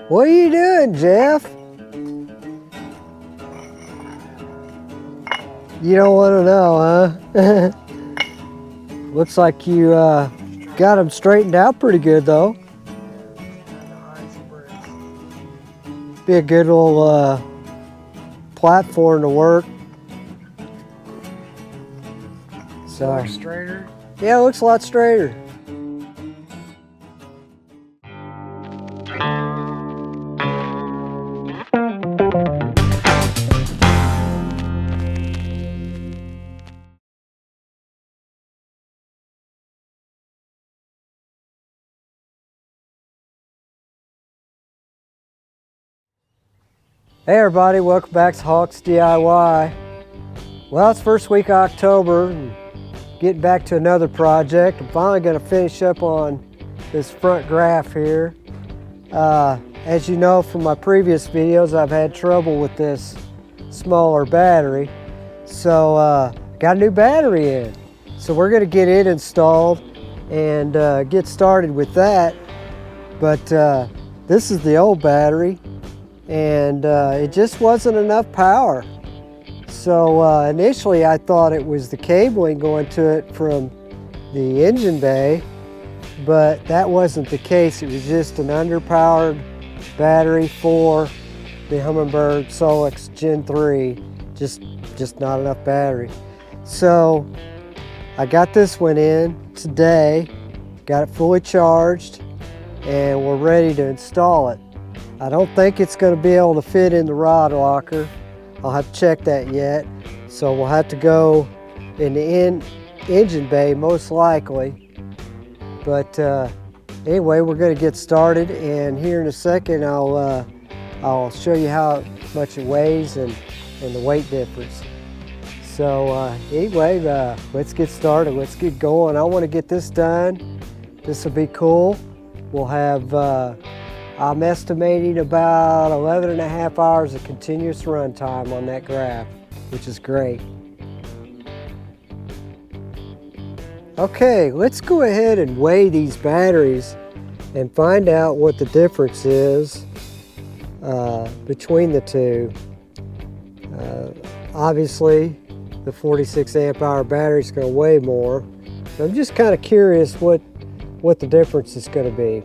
What are you doing, Jeff? You don't want to know, huh? Looks like you got them straightened out pretty good, though. Be a good little platform to work. So looks straighter. Yeah, it looks a lot straighter. Hey everybody, welcome back to HawksDIY. Well, it's first week of October, and getting back to another project. I'm finally going to finish up on this front graph here. As you know from my previous videos, I've had trouble with this smaller battery. So got a new battery in. So we're going to get it installed and get started with that. But this is the old battery, and it just wasn't enough power. So initially I thought it was the cabling going to it from the engine bay, but that wasn't the case. It was just an underpowered battery for the Hummingbird Solix Gen 3, just not enough battery. So I got this one in today, got it fully charged, and we're ready to install it. I don't think it's going to be able to fit in the rod locker. I'll have to check that yet. So we'll have to go in the engine bay most likely. But anyway, we're going to get started, and here in a second I'll show you how much it weighs and the weight difference. So anyway, let's get started. Let's get going. I want to get this done. This will be cool. We'll have I'm estimating about 11.5 hours of continuous runtime on that graph, which is great. Okay, let's go ahead and weigh these batteries and find out what the difference is between the two. Obviously, the 46 amp hour battery is going to weigh more. I'm just kind of curious what the difference is going to be.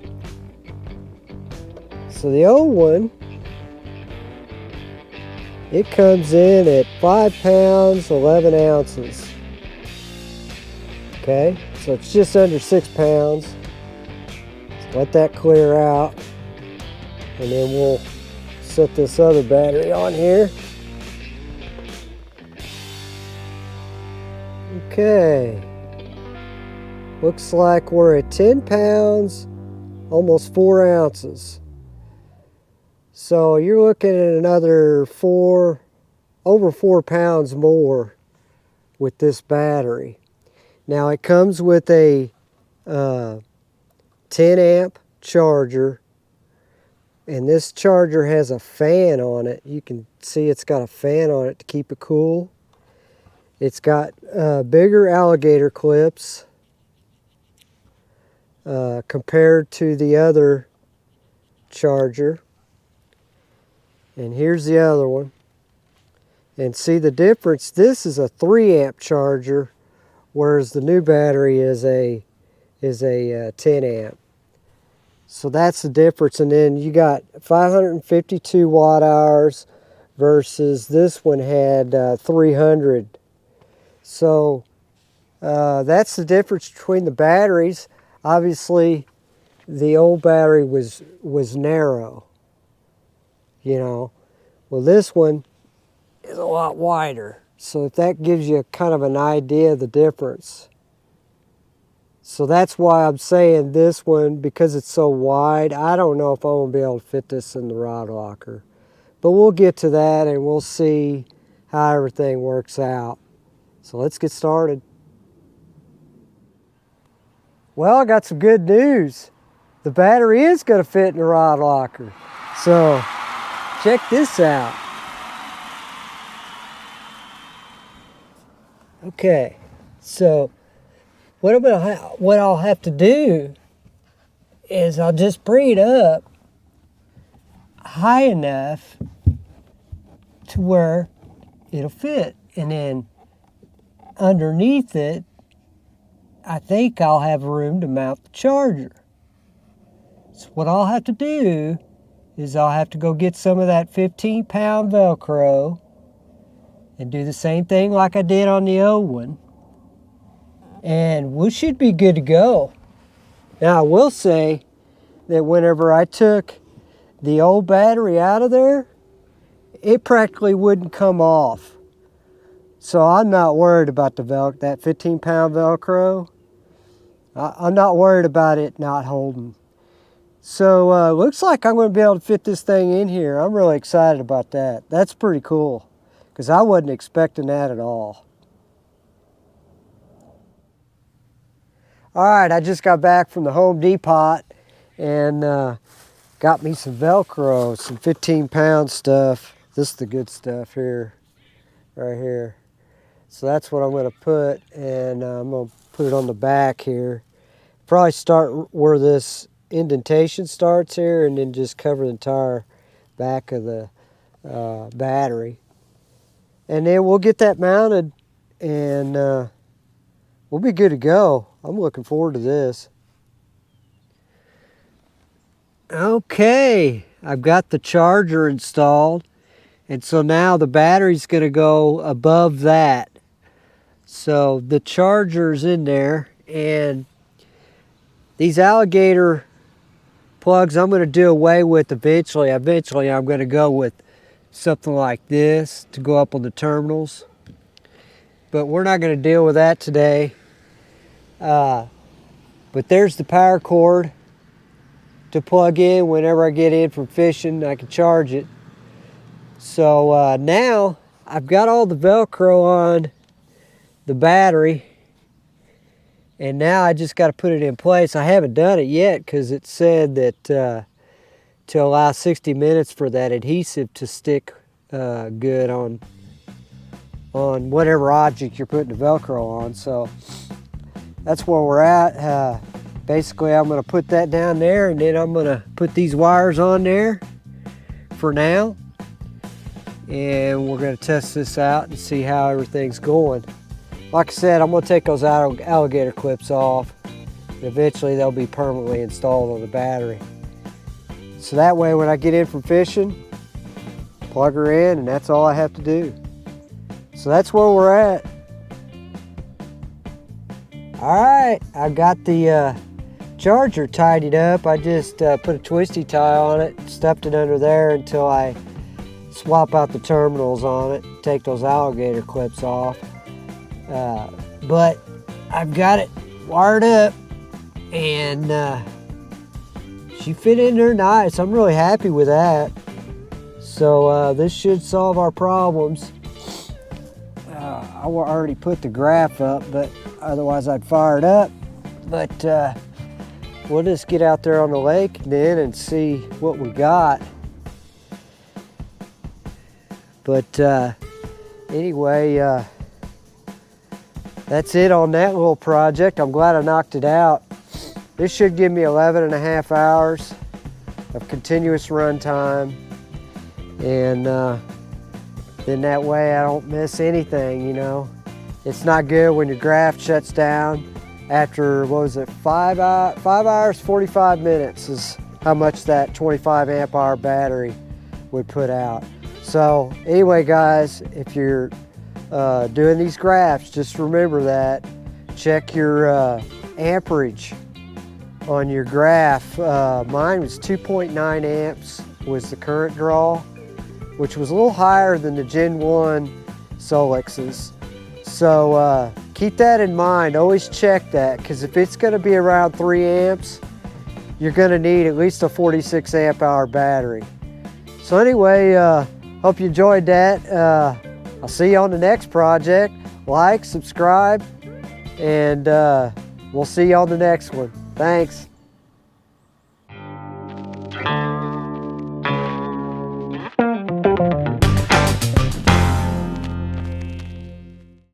So the old one, it comes in at 5 pounds, 11 ounces. Okay, so it's just under 6 pounds. So let that clear out, and then we'll set this other battery on here. Okay, looks like we're at 10 pounds, almost 4 ounces. So you're looking at another over 4 pounds more with this battery. Now it comes with a 10 amp charger, and this charger has a fan on it. You can see it's got a fan on it to keep it cool. It's got bigger alligator clips compared to the other charger. And here's the other one. And see the difference, this is a 3 amp charger, whereas the new battery is a 10 amp. So that's the difference. And then you got 552 watt hours versus this one had 300. So that's the difference between the batteries. Obviously, the old battery was narrow. You know, well, this one is a lot wider. So if that gives you kind of an idea of the difference. So that's why I'm saying this one, because it's so wide, I don't know if I'm going to be able to fit this in the rod locker. But we'll get to that and we'll see how everything works out. So let's get started. Well, I got some good news. The battery is going to fit in the rod locker. So check this out. Okay, so what I'll have to do is I'll just bring it up high enough to where it'll fit. And then underneath it, I think I'll have room to mount the charger. So what I'll have to do is I'll have to go get some of that 15-pound Velcro and do the same thing like I did on the old one. And we should be good to go. Now I will say that whenever I took the old battery out of there, it practically wouldn't come off. So I'm not worried about that 15-pound Velcro. I'm not worried about it not holding. So looks like I'm going to be able to fit this thing in here. I'm really excited about that. That's pretty cool, because I wasn't expecting that at all. All right, I just got back from the Home Depot and got me some Velcro, some 15-pound stuff. This is the good stuff here, right here. So that's what I'm going to put, and I'm going to put it on the back here. Probably start where this indentation starts here, and then just cover the entire back of the battery. And then we'll get that mounted, and we'll be good to go. I'm looking forward to this. Okay, I've got the charger installed, and so now the battery's going to go above that. So the charger's in there, and these alligator plugs I'm going to do away with eventually. Eventually I'm going to go with something like this to go up on the terminals. But we're not going to deal with that today. But there's the power cord to plug in whenever I get in from fishing. I can charge it. So now I've got all the Velcro on the battery, and now I just got to put it in place. I haven't done it yet because it said that to allow 60 minutes for that adhesive to stick good on whatever object you're putting the Velcro on. So that's where we're at. Basically, I'm going to put that down there, and then I'm going to put these wires on there for now, and we're going to test this out and see how everything's going. Like I said, I'm going to take those alligator clips off, and eventually they'll be permanently installed on the battery. So that way when I get in from fishing, plug her in, and that's all I have to do. So that's where we're at. Alright, I got the charger tidied up. I just put a twisty tie on it, stuffed it under there until I swap out the terminals on it, take those alligator clips off. But I've got it wired up, and she fit in there nice. I'm really happy with that. So this should solve our problems. I already put the graph up, but otherwise I'd fire it up. But we'll just get out there on the lake then and see what we got. But anyway, that's it on that little project. I'm glad I knocked it out. This should give me 11.5 hours of continuous run time, and then that way I don't miss anything, you know. It's not good when your graph shuts down after, what was it, 5 hours, 45 minutes is how much that 25 amp hour battery would put out. So anyway, guys, if you're doing these graphs, just remember that. Check your amperage on your graph. Mine was 2.9 amps was the current draw, which was a little higher than the Gen 1 Solix's. So keep that in mind. Always check that, because if it's going to be around 3 amps, you're going to need at least a 46 amp hour battery. So anyway, hope you enjoyed that. I'll see you on the next project. Like, subscribe, and we'll see you on the next one. Thanks.